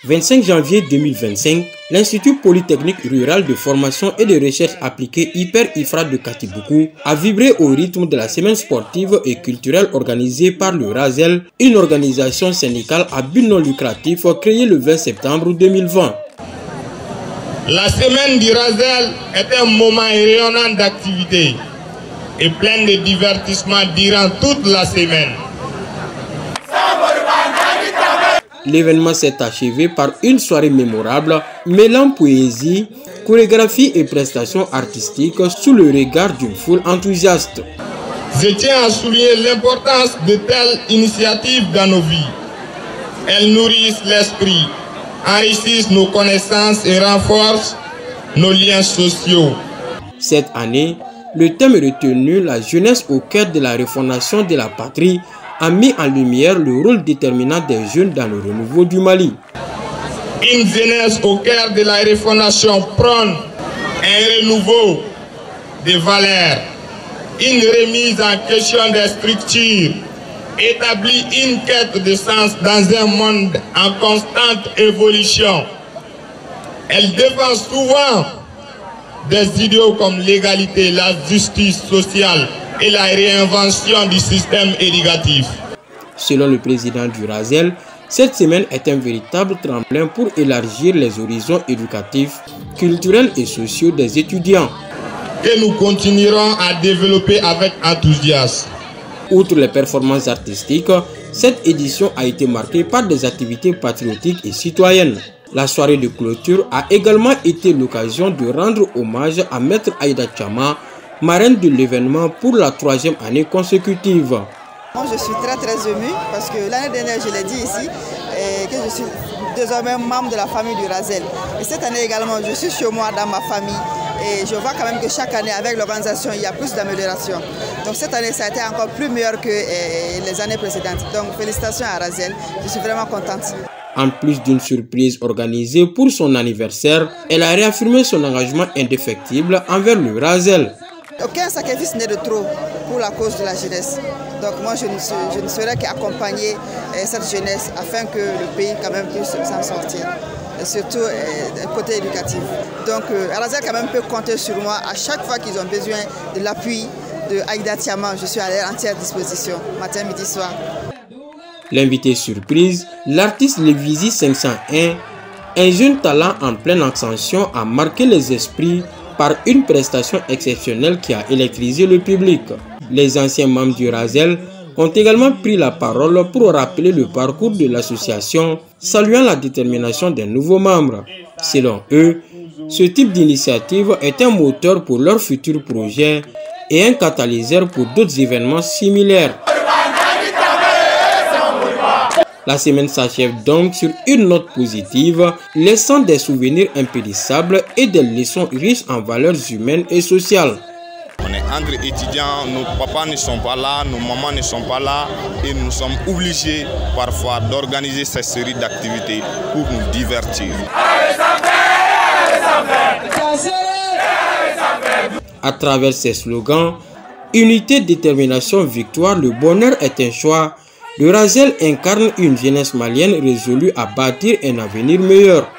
25 janvier 2025, l'Institut Polytechnique Rural de Formation et de Recherche Appliquée Hyper-IFRA de Katiboukou a vibré au rythme de la semaine sportive et culturelle organisée par le RASEL, une organisation syndicale à but non lucratif créée le 20 septembre 2020. La semaine du RASEL est un moment rayonnant d'activité et plein de divertissement durant toute la semaine. L'événement s'est achevé par une soirée mémorable, mêlant poésie, chorégraphie et prestations artistiques sous le regard d'une foule enthousiaste. Je tiens à souligner l'importance de telles initiatives dans nos vies. Elles nourrissent l'esprit, enrichissent nos connaissances et renforcent nos liens sociaux. Cette année, le thème retenu, la jeunesse au cœur de la refondation de la patrie, a mis en lumière le rôle déterminant des jeunes dans le renouveau du Mali. Une jeunesse au cœur de la refondation prône un renouveau des valeurs, une remise en question des structures, établit une quête de sens dans un monde en constante évolution. Elle défend souvent des idéaux comme l'égalité, la justice sociale et la réinvention du système éducatif. Selon le président du RASEL, cette semaine est un véritable tremplin pour élargir les horizons éducatifs, culturels et sociaux des étudiants. Que nous continuerons à développer avec enthousiasme. Outre les performances artistiques, cette édition a été marquée par des activités patriotiques et citoyennes. La soirée de clôture a également été l'occasion de rendre hommage à Maître Aïda Tchama, marraine de l'événement pour la 3e année consécutive. Moi, je suis très émue parce que l'année dernière, je l'ai dit ici, que je suis désormais membre de la famille du RASEL. Et cette année également, je suis chez moi dans ma famille et je vois quand même que chaque année, avec l'organisation, il y a plus d'amélioration. Donc cette année, ça a été encore plus meilleur que les années précédentes. Donc félicitations à RASEL, je suis vraiment contente. En plus d'une surprise organisée pour son anniversaire, elle a réaffirmé son engagement indéfectible envers le RASEL. Aucun sacrifice n'est de trop pour la cause de la jeunesse. Donc moi, je ne saurais qu'accompagner cette jeunesse afin que le pays quand même puisse s'en sortir. Et surtout côté éducatif. Donc RASEL quand même peut compter sur moi à chaque fois qu'ils ont besoin de l'appui de Aïda Tchama. Je suis à leur entière disposition, matin, midi, soir. L'invité surprise, l'artiste Lévizy 501, un jeune talent en pleine ascension, a marqué les esprits par une prestation exceptionnelle qui a électrisé le public. Les anciens membres du RASEL ont également pris la parole pour rappeler le parcours de l'association, saluant la détermination des nouveaux membres. Selon eux, ce type d'initiative est un moteur pour leurs futurs projets et un catalyseur pour d'autres événements similaires. La semaine s'achève donc sur une note positive, laissant des souvenirs impérissables et des leçons riches en valeurs humaines et sociales. On est entre étudiants, nos papas ne sont pas là, nos mamans ne sont pas là et nous sommes obligés parfois d'organiser cette série d'activités pour nous divertir. À travers ces slogans, unité, détermination, victoire, le bonheur est un choix. Le RASEL incarne une jeunesse malienne résolue à bâtir un avenir meilleur.